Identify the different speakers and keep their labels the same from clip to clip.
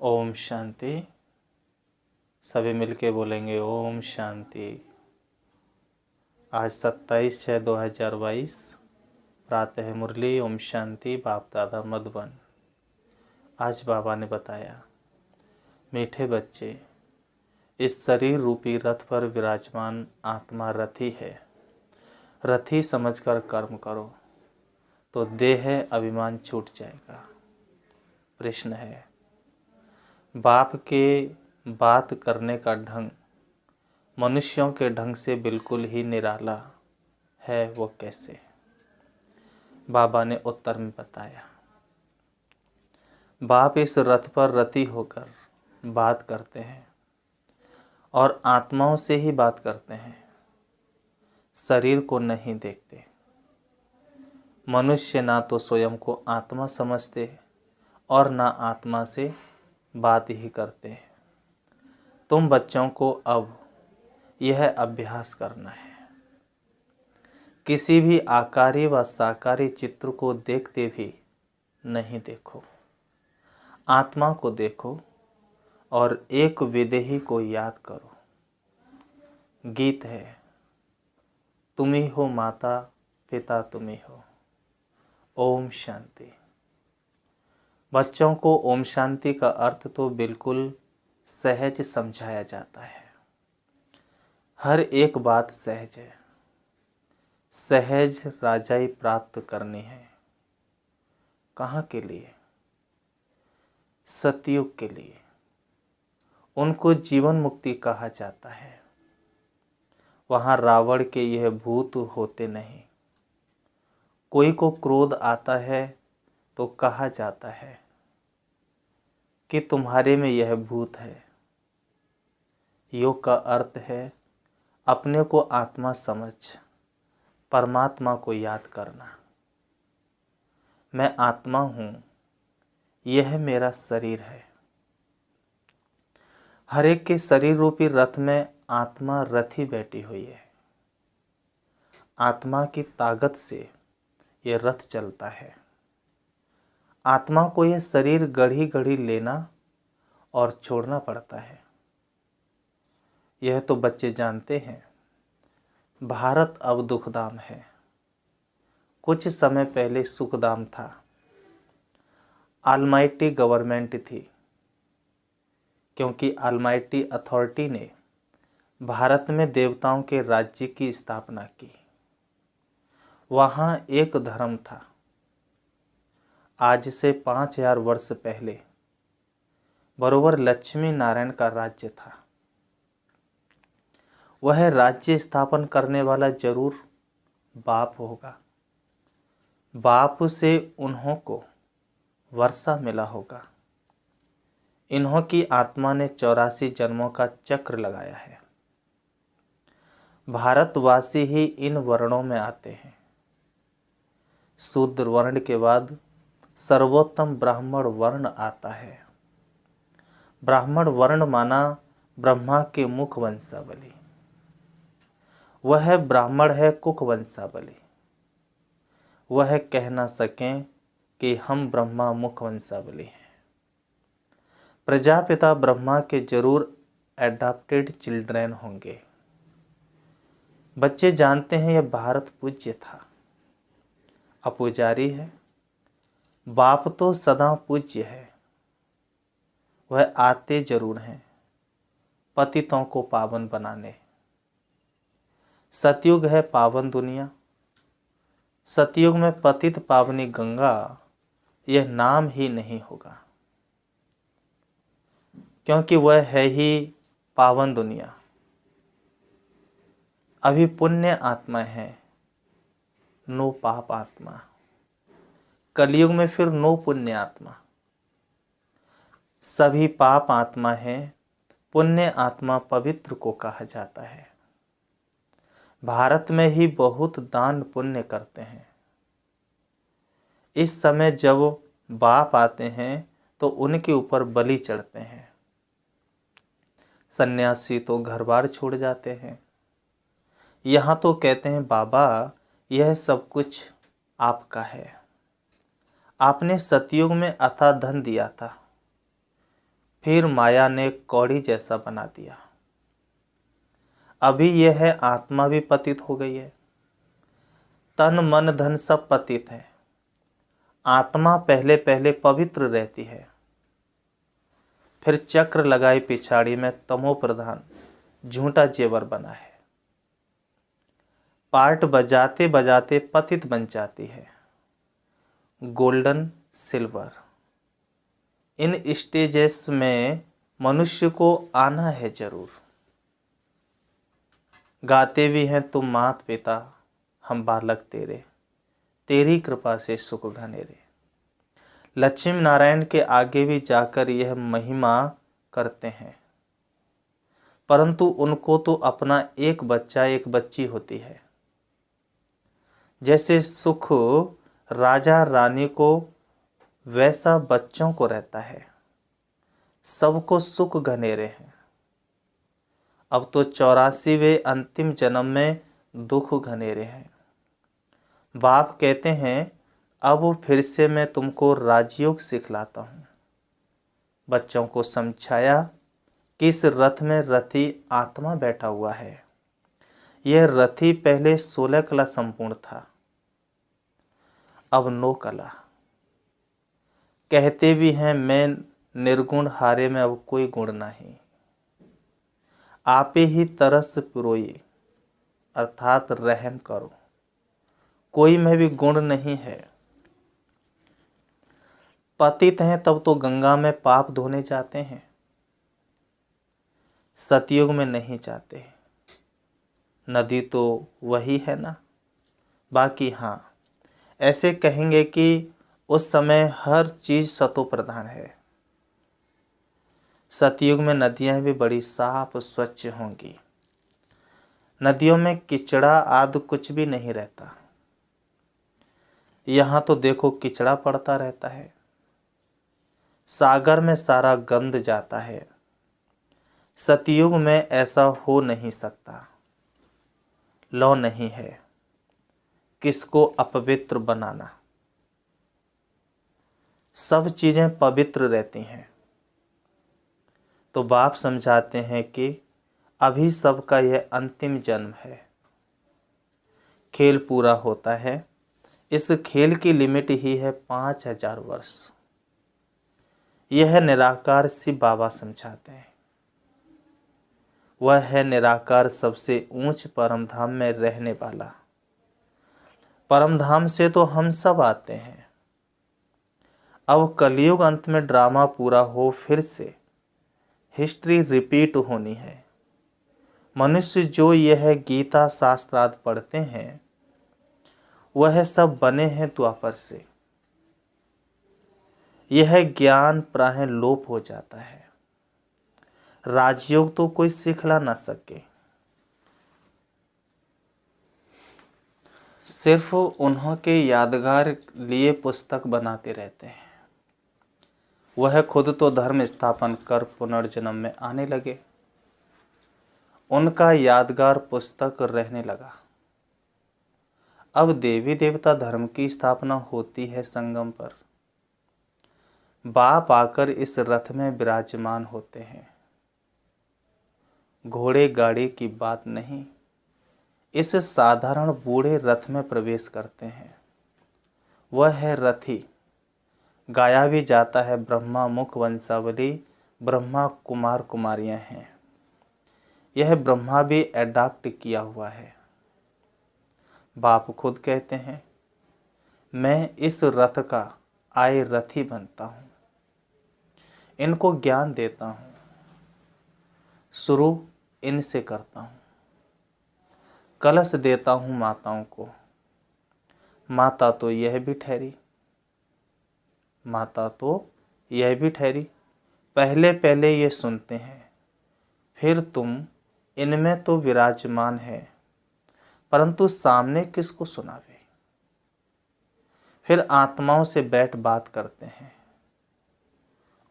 Speaker 1: ओम शांति। सभी मिलके बोलेंगे ओम शांति। आज 27/6/2022 प्रातः मुरली ओम शांति बाप दादा मधुबन। आज बाबा ने बताया, मीठे बच्चे, इस शरीर रूपी रथ पर विराजमान आत्मा रथी है। रथी समझकर कर्म करो तो देह अभिमान छूट जाएगा। प्रश्न है, बाप के बात करने का ढंग मनुष्यों के ढंग से बिल्कुल ही निराला है, वो कैसे? बाबा ने उत्तर में बताया, बाप इस रथ पर रति होकर बात करते हैं और आत्माओं से ही बात करते हैं, शरीर को नहीं देखते। मनुष्य ना तो स्वयं को आत्मा समझते और ना आत्मा से बात ही करते हैं। तुम बच्चों को अब यह अभ्यास करना है, किसी भी आकारी व साकारी चित्र को देखते भी नहीं देखो, आत्मा को देखो और एक विदेही को याद करो। गीत है, तुम ही हो माता पिता, तुम ही हो। ओम शांति। बच्चों को ओम शांति का अर्थ तो बिल्कुल सहज समझाया जाता है। हर एक बात सहज है। सहज राजाई प्राप्त करनी है। कहाँ के लिए? सतयुग के लिए। उनको जीवन मुक्ति कहा जाता है। वहाँ रावण के यह भूत होते नहीं। कोई को क्रोध आता है तो कहा जाता है कि तुम्हारे में यह भूत है। योग का अर्थ है अपने को आत्मा समझ परमात्मा को याद करना। मैं आत्मा हूँ, यह मेरा शरीर है। हर एक के शरीर रूपी रथ में आत्मा रथी बैठी हुई है। आत्मा की ताकत से यह रथ चलता है। आत्मा को यह शरीर गढ़ी गढ़ी लेना और छोड़ना पड़ता है। यह तो बच्चे जानते हैं। भारत अब दुखधाम है। कुछ समय पहले सुखधाम था। ऑलमाइटी गवर्नमेंट थी, क्योंकि ऑलमाइटी अथॉरिटी ने भारत में देवताओं के राज्य की स्थापना की। वहाँ एक धर्म था। आज से 5000 वर्ष पहले बरोबर लक्ष्मी नारायण का राज्य था। वह राज्य स्थापन करने वाला जरूर बाप होगा। बाप से उन्हों को वर्षा मिला होगा। इन्हों की आत्मा ने 84 जन्मों का चक्र लगाया है। भारतवासी ही इन वर्णों में आते हैं। शूद्र वर्ण के बाद सर्वोत्तम ब्राह्मण वर्ण आता है। ब्राह्मण वर्ण माना ब्रह्मा के मुख वंशावली। वह ब्राह्मण है कुक वंशावली। वह कह ना सकें कि हम ब्रह्मा मुख वंशावली हैं। प्रजापिता ब्रह्मा के जरूर एडॉप्टेड चिल्ड्रन होंगे। बच्चे जानते हैं यह भारत पूज्य था, अपुजारी है। बाप तो सदा पूज्य है। वह आते जरूर हैं पतितों को पावन बनाने। सतयुग है पावन दुनिया। सतयुग में पतित पावनी गंगा यह नाम ही नहीं होगा, क्योंकि वह है ही पावन दुनिया। अभी पुण्य आत्मा है, नो पाप आत्मा। कलयुग में फिर नो पुण्य आत्मा। सभी पाप आत्मा है, पुण्य आत्मा पवित्र को कहा जाता है। भारत में ही बहुत दान पुण्य करते हैं। इस समय जब बाप आते हैं तो उनके ऊपर बलि चढ़ते हैं। सन्यासी तो घर बार छोड़ जाते हैं। यहाँ तो कहते हैं बाबा यह सब कुछ आपका है। आपने सतयुग में अथाह धन दिया था, फिर माया ने कौड़ी जैसा बना दिया। अभी यह है आत्मा भी पतित हो गई है, तन मन धन सब पतित है। आत्मा पहले पहले पवित्र रहती है, फिर चक्र लगाई पिछाड़ी में तमो प्रधान झूठा जेवर बना है। पार्ट बजाते बजाते पतित बन जाती है, गोल्डन सिल्वर। इन स्टेजेस में मनुष्य को आना है जरूर। गाते भी हैं तुम मात पिता हम बालक तेरे, तेरी कृपा से सुख घनेरे। लक्ष्मी नारायण के आगे भी जाकर यह महिमा करते हैं, परंतु उनको तो अपना एक बच्चा एक बच्ची होती है। जैसे सुख राजा रानी को वैसा बच्चों को रहता है। सबको सुख घनेरे हैं। अब तो 84वें अंतिम जन्म में दुख घनेरे हैं। बाप कहते हैं अब फिर से मैं तुमको राजयोग सिखलाता हूँ। बच्चों को समझाया कि इस रथ में रथी आत्मा बैठा हुआ है। यह रथी पहले 16 कला संपूर्ण था, अब 9 कला। कहते भी हैं मैं निर्गुण हारे में अब कोई गुण नहीं। आपे ही तरस पुरोई अर्थात रहम करो, कोई में भी गुण नहीं है। पतित हैं तब तो गंगा में पाप धोने जाते हैं, सतयुग में नहीं जाते। नदी तो वही है ना। बाकी हाँ, ऐसे कहेंगे कि उस समय हर चीज सतो प्रधान है। सतयुग में नदियां भी बड़ी साफ स्वच्छ होंगी। नदियों में किचड़ा आदि कुछ भी नहीं रहता। यहाँ तो देखो किचड़ा पड़ता रहता है। सागर में सारा गंद जाता है। सतयुग में ऐसा हो नहीं सकता। लौ नहीं है किसको अपवित्र बनाना। सब चीजें पवित्र रहती हैं। तो बाप समझाते हैं कि अभी सबका यह अंतिम जन्म है। खेल पूरा होता है। इस खेल की लिमिट ही है 5000 वर्ष। यह निराकार शिव बाबा समझाते हैं। वह है निराकार सबसे ऊंच परम धाम में रहने वाला। परम धाम से तो हम सब आते हैं। अब कलयुग अंत में ड्रामा पूरा हो, फिर से हिस्ट्री रिपीट होनी है। मनुष्य जो यह गीता शास्त्रार्थ पढ़ते हैं वह सब बने हैं द्वापर से। यह ज्ञान प्रायः लोप हो जाता है। राजयोग तो कोई सिखला ना सके। सिर्फ उन्हों के यादगार लिए पुस्तक बनाते रहते हैं। वह खुद तो धर्म स्थापन कर पुनर्जन्म में आने लगे। उनका यादगार पुस्तक रहने लगा। अब देवी देवता धर्म की स्थापना होती है संगम पर। बाप आकर इस रथ में विराजमान होते हैं। घोड़े गाड़ी की बात नहीं, इस साधारण बूढ़े रथ में प्रवेश करते हैं। वह है रथी। गाया भी जाता है ब्रह्मा मुख वंशावली, ब्रह्मा कुमार कुमारियां हैं। यह ब्रह्मा भी एडाप्ट किया हुआ है। बाप खुद कहते हैं मैं इस रथ का आए रथी बनता हूँ। इनको ज्ञान देता हूँ, शुरू इनसे करता हूँ। कलश देता हूँ माताओं को। माता तो यह भी ठहरी, माता तो यह भी ठहरी। पहले पहले ये सुनते हैं, फिर तुम इनमें तो विराजमान है, परंतु सामने किसको सुनावे। फिर आत्माओं से बैठ बात करते हैं।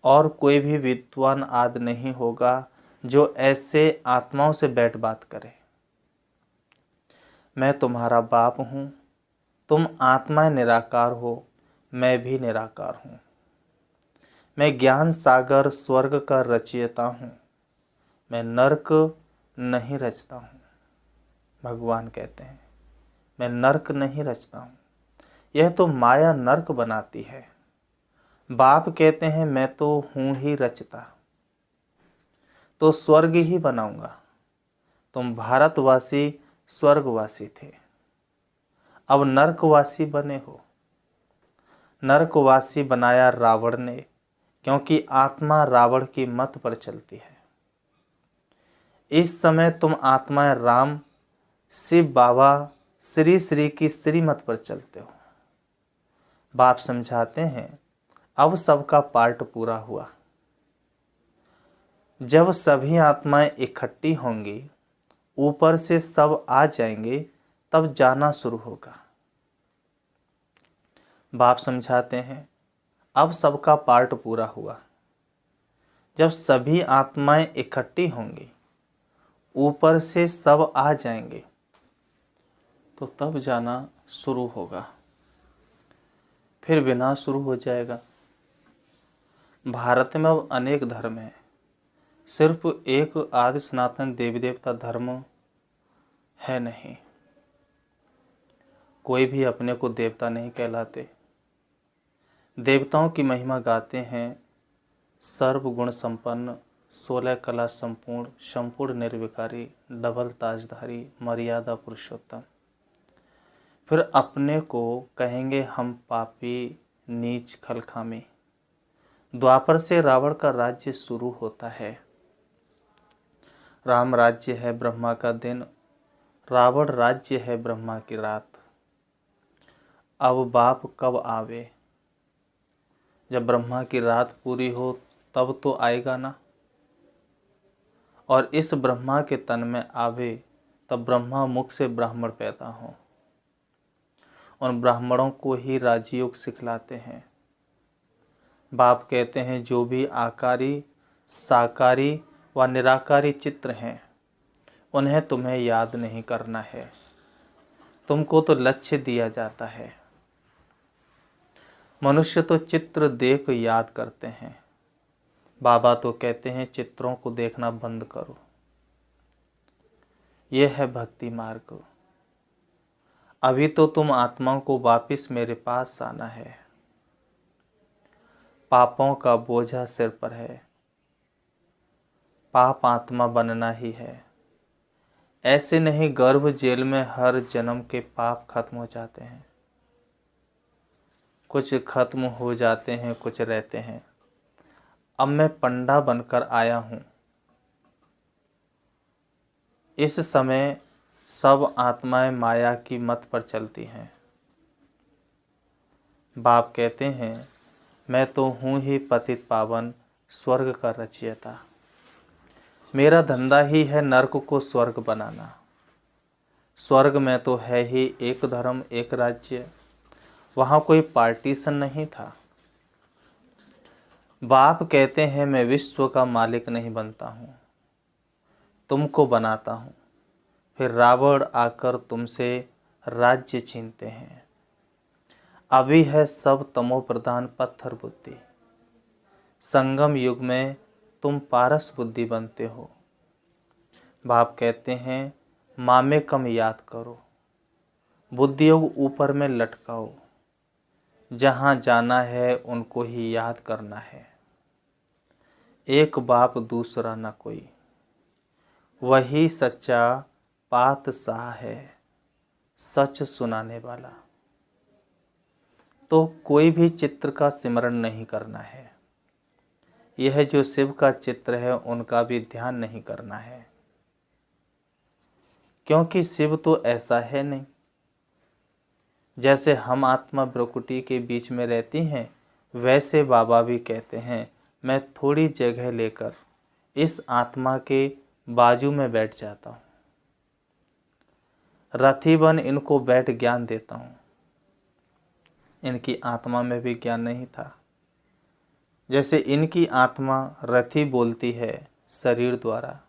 Speaker 1: और कोई भी विद्वान आदि नहीं होगा जो ऐसे आत्माओं से बैठ बात करे। मैं तुम्हारा बाप हूँ, तुम आत्माएं निराकार हो, मैं भी निराकार हूँ। मैं ज्ञान सागर स्वर्ग का रचयिता हूँ, मैं नरक नहीं रचता हूँ। भगवान कहते हैं मैं नरक नहीं रचता हूँ, यह तो माया नरक बनाती है। बाप कहते हैं मैं तो हूँ ही रचता, तो स्वर्ग ही बनाऊंगा। तुम भारतवासी स्वर्गवासी थे, अब नरकवासी बने हो। नरकवासी बनाया रावण ने, क्योंकि आत्मा रावण की मत पर चलती है। इस समय तुम आत्मा राम शिव बाबा श्री श्री की श्रीमत पर चलते हो। बाप समझाते हैं अब सबका पार्ट पूरा हुआ। जब सभी आत्माएं इकट्ठी होंगी, ऊपर से सब आ जाएंगे, तब जाना शुरू होगा। बाप समझाते हैं अब सबका पार्ट पूरा हुआ। जब सभी आत्माएं इकट्ठी होंगी, ऊपर से सब आ जाएंगे, तो तब जाना शुरू होगा, फिर विनाश शुरू हो जाएगा। भारत में अब अनेक धर्म हैं, सिर्फ एक आदि सनातन देवी देवता धर्म है नहीं। कोई भी अपने को देवता नहीं कहलाते। देवताओं की महिमा गाते हैं सर्वगुण संपन्न, 16 कला संपूर्ण, संपूर्ण निर्विकारी, डबल ताजधारी, मर्यादा पुरुषोत्तम। फिर अपने को कहेंगे हम पापी, नीच, खलखामी। द्वापर से रावण का राज्य शुरू होता है। राम राज्य है ब्रह्मा का दिन, रावण राज्य है ब्रह्मा की रात। अब बाप कब आवे? जब ब्रह्मा की रात पूरी हो तब तो आएगा ना। और इस ब्रह्मा के तन में आवे तब ब्रह्मा मुख से ब्राह्मण पैदा हो। उन ब्राह्मणों को ही राजयोग सिखलाते हैं। बाप कहते हैं जो भी आकारी, साकारी व निराकारी चित्र हैं, उन्हें तुम्हें याद नहीं करना है। तुमको तो लक्ष्य दिया जाता है। मनुष्य तो चित्र देख याद करते हैं। बाबा तो कहते हैं चित्रों को देखना बंद करो। यह है भक्ति मार्ग। अभी तो तुम आत्माओं को वापिस मेरे पास आना है। पापों का बोझा सिर पर है, पाप आत्मा बनना ही है। ऐसे नहीं गर्भ जेल में हर जन्म के पाप खत्म हो जाते हैं। कुछ खत्म हो जाते हैं, कुछ रहते हैं। अब मैं पंडा बनकर आया हूँ। इस समय सब आत्माएं माया की मत पर चलती हैं। बाप कहते हैं मैं तो हूँ ही पतित पावन, स्वर्ग का रचयिता। मेरा धंधा ही है नरक को स्वर्ग बनाना। स्वर्ग में तो है ही एक धर्म, एक राज्य। वहाँ कोई पार्टीशन नहीं था। बाप कहते हैं मैं विश्व का मालिक नहीं बनता हूँ, तुमको बनाता हूँ। फिर रावण आकर तुमसे राज्य छीनते हैं। अभी है सब तमो प्रधान पत्थर बुद्धि। संगम युग में तुम पारस बुद्धि बनते हो। बाप कहते हैं माँ में कम याद करो, बुद्धि योग ऊपर में लटकाओ। जहाँ जाना है उनको ही याद करना है। एक बाप दूसरा न कोई, वही सच्चा पातशाह है, सच सुनाने वाला। तो कोई भी चित्र का सिमरण नहीं करना है। यह जो शिव का चित्र है उनका भी ध्यान नहीं करना है, क्योंकि शिव तो ऐसा है नहीं। जैसे हम आत्मा ब्रकुटी के बीच में रहती हैं, वैसे बाबा भी कहते हैं मैं थोड़ी जगह लेकर इस आत्मा के बाजू में बैठ जाता हूँ। रथी बन इनको बैठ ज्ञान देता हूँ। इनकी आत्मा में भी ज्ञान नहीं था। जैसे इनकी आत्मा रथी बोलती है शरीर द्वारा,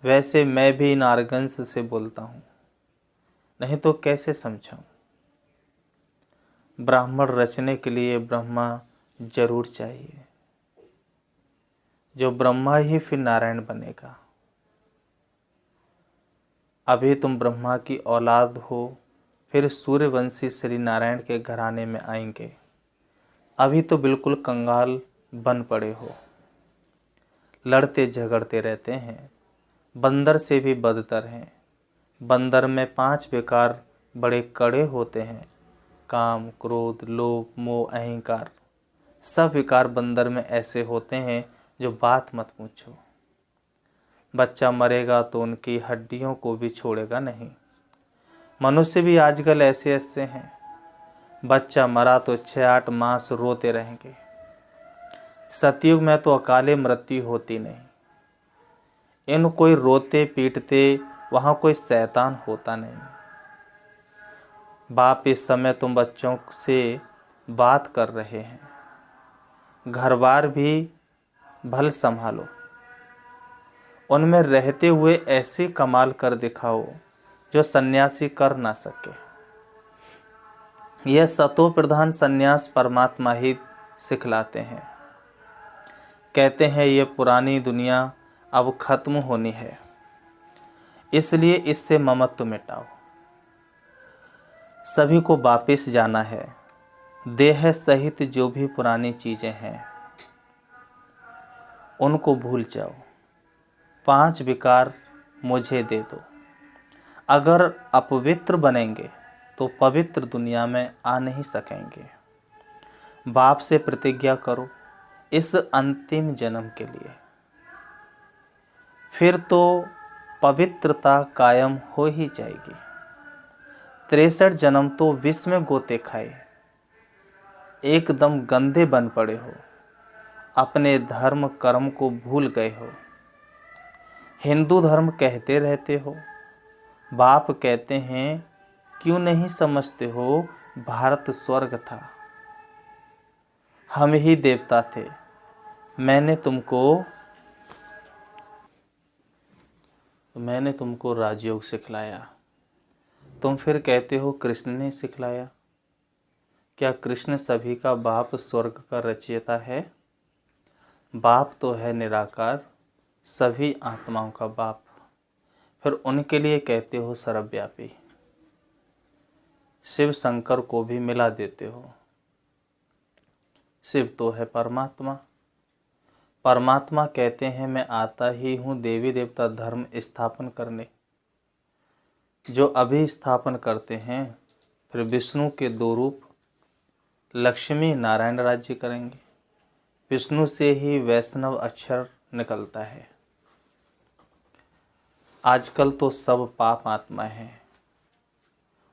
Speaker 1: वैसे मैं भी इन आर्गन्स से बोलता हूँ, नहीं तो कैसे समझाऊँ। ब्राह्मण रचने के लिए ब्रह्मा जरूर चाहिए। जो ब्रह्मा ही फिर नारायण बनेगा। अभी तुम ब्रह्मा की औलाद हो, फिर सूर्यवंशी श्री नारायण के घराने में आएंगे। अभी तो बिल्कुल कंगाल बन पड़े हो, लड़ते झगड़ते रहते हैं, बंदर से भी बदतर हैं। बंदर में 5 विकार बड़े कड़े होते हैं, काम, क्रोध, लोभ, मोह, अहंकार। सब विकार बंदर में ऐसे होते हैं जो बात मत पूछो। बच्चा मरेगा तो उनकी हड्डियों को भी छोड़ेगा नहीं। मनुष्य भी आजकल ऐसे ऐसे हैं, बच्चा मरा तो 6-8 मास रोते रहेंगे। सतयुग में तो अकाले मृत्यु होती नहीं। इन कोई रोते पीटते, वहाँ कोई शैतान होता नहीं। बाप इस समय तुम बच्चों से बात कर रहे हैं, घर बार भी भल संभालो। उनमें रहते हुए ऐसी कमाल कर दिखाओ जो सन्यासी कर ना सके। यह सतो प्रधान सन्यास परमात्मा ही सिखलाते हैं। कहते हैं ये पुरानी दुनिया अब खत्म होनी है, इसलिए इससे ममत्व मिटाओ। सभी को वापिस जाना है। देह सहित जो भी पुरानी चीजें हैं उनको भूल जाओ। 5 विकार मुझे दे दो। अगर अपवित्र बनेंगे तो पवित्र दुनिया में आ नहीं सकेंगे। बाप से प्रतिज्ञा करो इस अंतिम जन्म के लिए, फिर तो पवित्रता कायम हो ही जाएगी। 63 जन्म तो विष में गोते खाए, एकदम गंदे बन पड़े हो, अपने धर्म कर्म को भूल गए हो। हिंदू धर्म कहते रहते हो। बाप कहते हैं क्यों नहीं समझते हो, भारत स्वर्ग था, हम ही देवता थे। मैंने तुमको राजयोग सिखलाया। तुम फिर कहते हो कृष्ण ने सिखलाया। क्या कृष्ण सभी का बाप स्वर्ग का रचयिता है? बाप तो है निराकार, सभी आत्माओं का बाप। फिर उनके लिए कहते हो सर्वव्यापी। शिव शंकर को भी मिला देते हो। शिव तो है परमात्मा। परमात्मा कहते हैं मैं आता ही हूँ देवी देवता धर्म स्थापन करने। जो अभी स्थापन करते हैं, फिर विष्णु के 2 रूप लक्ष्मी नारायण राज्य करेंगे। विष्णु से ही वैष्णव अक्षर निकलता है। आजकल तो सब पाप आत्मा है।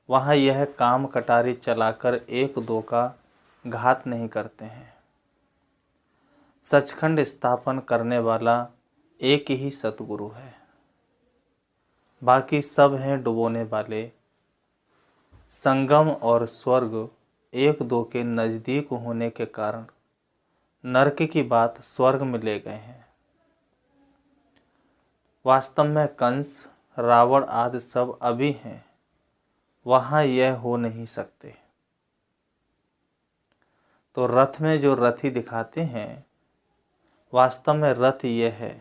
Speaker 1: वहाँ यह काम कटारी चलाकर 1-2 का घात नहीं करते हैं। सचखंड स्थापन करने वाला एक ही सतगुरु है, बाकी सब हैं डुबोने वाले। संगम और स्वर्ग 1-2 के नज़दीक होने के कारण नरक की बात स्वर्ग में ले गए हैं। वास्तव में कंस, रावण आदि सब अभी हैं, वहाँ यह हो नहीं सकते। तो रथ में जो रथी दिखाते हैं, वास्तव में रथ यह है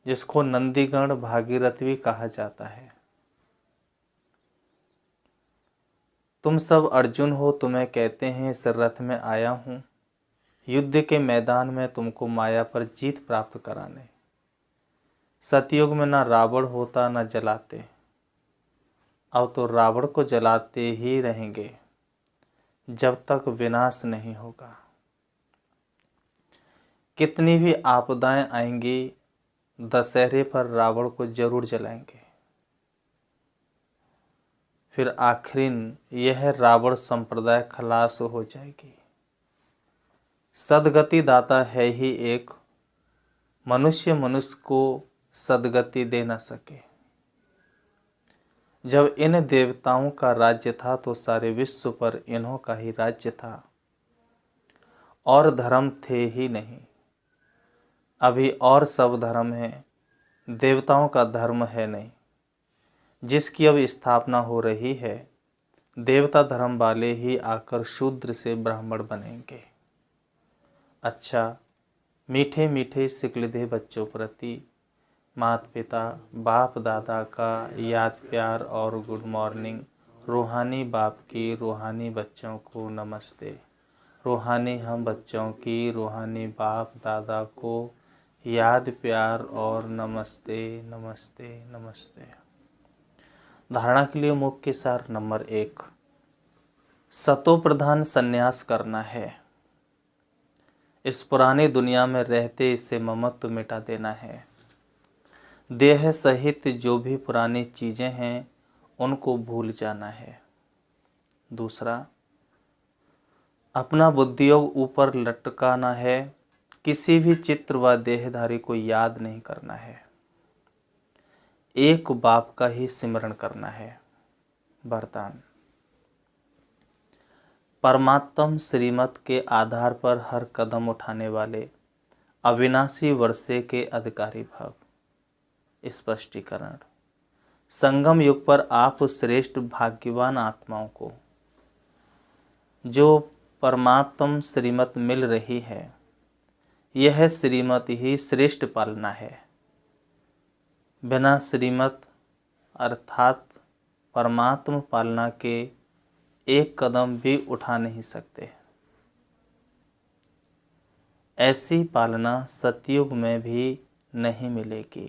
Speaker 1: जिसको नंदीगण भागीरथ भी कहा जाता है। तुम सब अर्जुन हो, तुम्हें कहते हैं इस रथ में आया हूँ युद्ध के मैदान में तुमको माया पर जीत प्राप्त कराने। सतयुग में ना रावण होता ना जलाते, अब तो रावण को जलाते ही रहेंगे जब तक विनाश नहीं होगा। कितनी भी आपदाएं आएंगी, दशहरे पर रावण को जरूर जलाएंगे। फिर आखिरीन यह रावण संप्रदाय खलास हो जाएगी। सदगति दाता है ही एक, मनुष्य को सदगति दे न सके। जब इन देवताओं का राज्य था तो सारे विश्व पर इन्हों का ही राज्य था और धर्म थे ही नहीं। अभी और सब धर्म है, देवताओं का धर्म है नहीं। जिसकी अब स्थापना हो रही है, देवता धर्म वाले ही आकर शूद्र से ब्राह्मण बनेंगे। अच्छा, मीठे मीठे सिकलदे बच्चों प्रति माता पिता बाप दादा का याद प्यार और गुड मॉर्निंग। रूहानी बाप की रूहानी बच्चों को नमस्ते। रूहानी हम बच्चों की रूहानी बाप दादा को याद प्यार और नमस्ते नमस्ते नमस्ते। धारणा के लिए मुख्य सार नंबर 1, सतो प्रधान संन्यास करना है। इस पुरानी दुनिया में रहते इससे ममत्व मिटा देना है। देह सहित जो भी पुरानी चीज़ें हैं उनको भूल जाना है। दूसरा, अपना बुद्धियोग ऊपर लटकाना है। किसी भी चित्र व देहधारी को याद नहीं करना है। एक बाप का ही सिमरण करना है। वरदान, परमात्म श्रीमत के आधार पर हर कदम उठाने वाले अविनाशी वर्षे के अधिकारी भव। स्पष्टीकरण, संगम युग पर आप श्रेष्ठ भाग्यवान आत्माओं को जो परमात्म श्रीमत मिल रही है, यह श्रीमत ही श्रेष्ठ पालना है। बिना श्रीमत अर्थात परमात्म पालना के एक कदम भी उठा नहीं सकते। ऐसी पालना सतयुग में भी नहीं मिलेगी।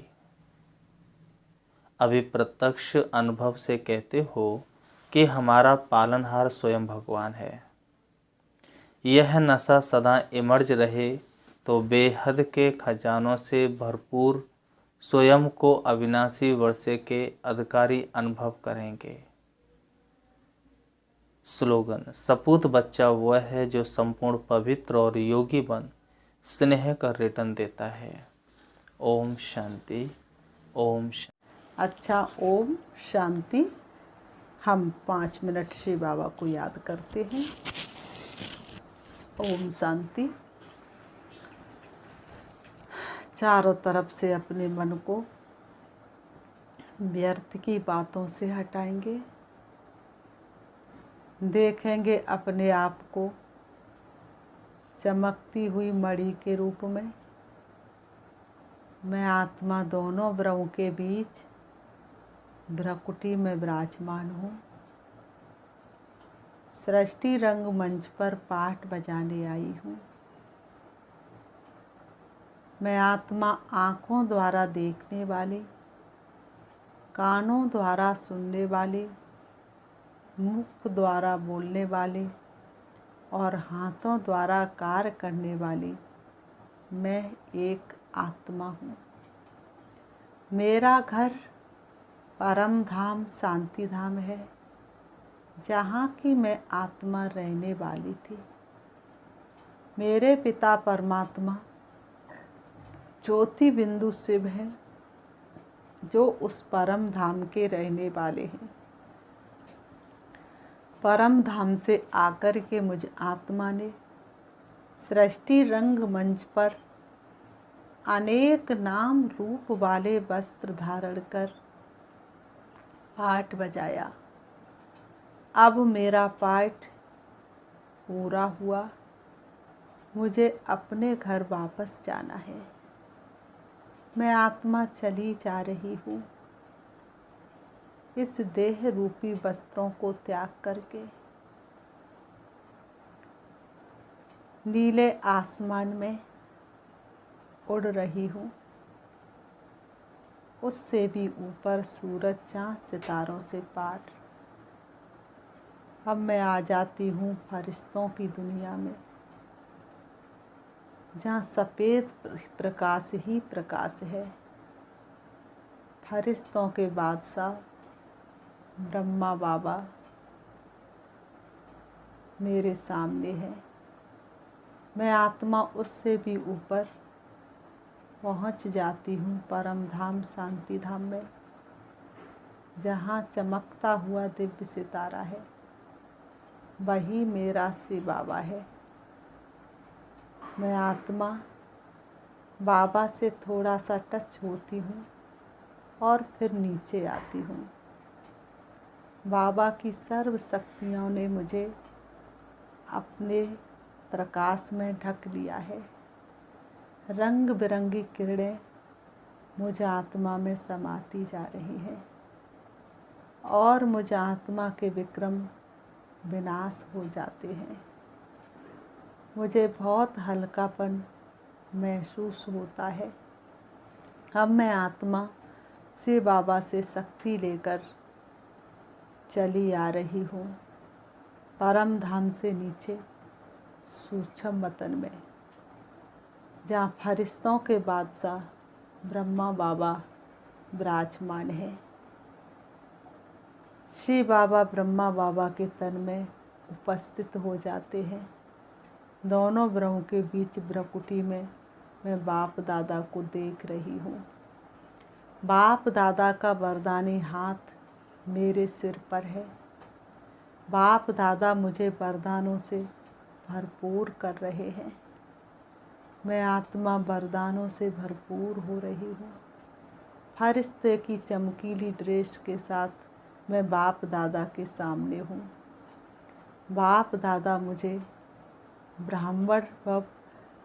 Speaker 1: अभी प्रत्यक्ष अनुभव से कहते हो कि हमारा पालनहार स्वयं भगवान है। यह नशा सदा इमर्ज रहे तो बेहद के खजानों से भरपूर स्वयं को अविनाशी वर्षे के अधिकारी अनुभव करेंगे। स्लोगन, सपूत बच्चा वह है जो संपूर्ण पवित्र और योगी बन स्नेह का रिटर्न देता है। ओम शांति। ओम शांति।
Speaker 2: अच्छा, ओम शांति। हम 5 मिनट से बाबा को याद करते हैं। ओम शांति। चारों तरफ से अपने मन को व्यर्थ की बातों से हटाएंगे। देखेंगे अपने आप को चमकती हुई मणि के रूप में। मैं आत्मा दोनों ब्रह्मों के बीच भ्रकुटी में विराजमान हूँ। सृष्टि रंग मंच पर पाठ बजाने आई हूँ। मैं आत्मा आँखों द्वारा देखने वाली, कानों द्वारा सुनने वाली, मुख द्वारा बोलने वाली और हाथों द्वारा कार्य करने वाली मैं एक आत्मा हूँ। मेरा घर परम धाम शांति धाम है, जहाँ की मैं आत्मा रहने वाली थी। मेरे पिता परमात्मा ज्योति बिंदु शिव हैं, जो उस परम धाम के रहने वाले हैं। परम धाम से आकर के मुझ आत्मा ने सृष्टि रंग मंच पर अनेक नाम रूप वाले वस्त्र धारण कर पाठ बजाया। अब मेरा पाठ पूरा हुआ। मुझे अपने घर वापस जाना है। मैं आत्मा चली जा रही हूँ, इस देह रूपी वस्त्रों को त्याग करके। नीले आसमान में उड़ रही हूँ। उससे भी ऊपर सूरज चाँद सितारों से पार। अब मैं आ जाती हूँ फरिश्तों की दुनिया में, जहाँ सफ़ेद प्रकाश ही प्रकाश है। फरिश्तों के बादशाह ब्रह्मा बाबा मेरे सामने है। मैं आत्मा उससे भी ऊपर पहुँच जाती हूँ परम धाम शांति धाम में, जहाँ चमकता हुआ दिव्य सितारा है। वही मेरा शिव बाबा है। मैं आत्मा बाबा से थोड़ा सा टच होती हूँ और फिर नीचे आती हूँ। बाबा की सर्व शक्तियों ने मुझे अपने प्रकाश में ढक लिया है। रंग बिरंगी किरणें मुझ आत्मा में समाती जा रही हैं और मुझ आत्मा के विक्रम विनाश हो जाते हैं। मुझे बहुत हल्कापन महसूस होता है। अब मैं आत्मा से बाबा से शक्ति लेकर चली आ रही हूँ परम धाम से नीचे सूक्ष्म वतन में, जहाँ फरिश्तों के बादशाह ब्रह्मा बाबा विराजमान है। श्री बाबा ब्रह्मा बाबा के तन में उपस्थित हो जाते हैं। दोनों ब्रह्म के बीच ब्रकुटी में मैं बाप दादा को देख रही हूँ। बाप दादा का वरदानी हाथ मेरे सिर पर है। बाप दादा मुझे वरदानों से भरपूर कर रहे हैं। मैं आत्मा वरदानों से भरपूर हो रही हूँ। फरिश्ते की चमकीली ड्रेस के साथ मैं बाप दादा के सामने हूँ। बाप दादा मुझे ब्राह्मण भव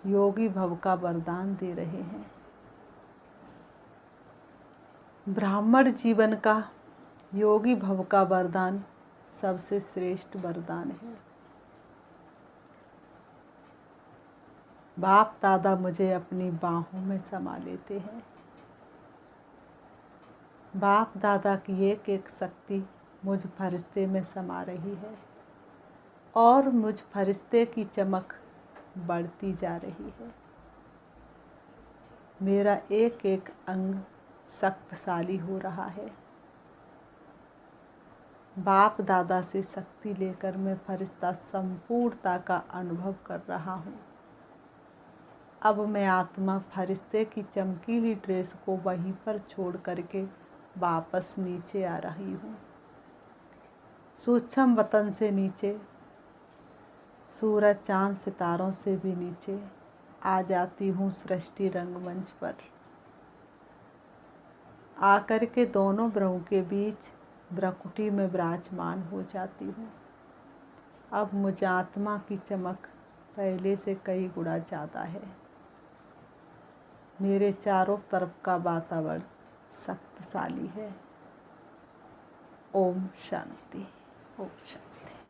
Speaker 2: योगी भव का वरदान दे रहे हैं। ब्राह्मण जीवन का योगी भव का वरदान सबसे श्रेष्ठ वरदान है। बाप दादा मुझे अपनी बाहों में समा लेते हैं। बाप दादा की एक एक शक्ति मुझ फरिश्ते में समा रही है और मुझ फरिश्ते की चमक बढ़ती जा रही है। मेरा एक एक अंग शक्तिशाली हो रहा है। बाप दादा से शक्ति लेकर मैं फरिश्ता संपूर्णता का अनुभव कर रहा हूँ। अब मैं आत्मा फरिश्ते की चमकीली ड्रेस को वहीं पर छोड़ करके वापस नीचे आ रही हूँ। सूक्ष्म वतन से नीचे, सूरज चांद सितारों से भी नीचे आ जाती हूँ सृष्टि रंगमंच पर। आकर के दोनों ब्रह्म के बीच ब्रकुटी में विराजमान हो जाती हूँ। अब मुझ आत्मा की चमक पहले से कई गुना ज़्यादा है। मेरे चारों तरफ का वातावरण शक्तिशाली है। ओम शांति। ओम शांति।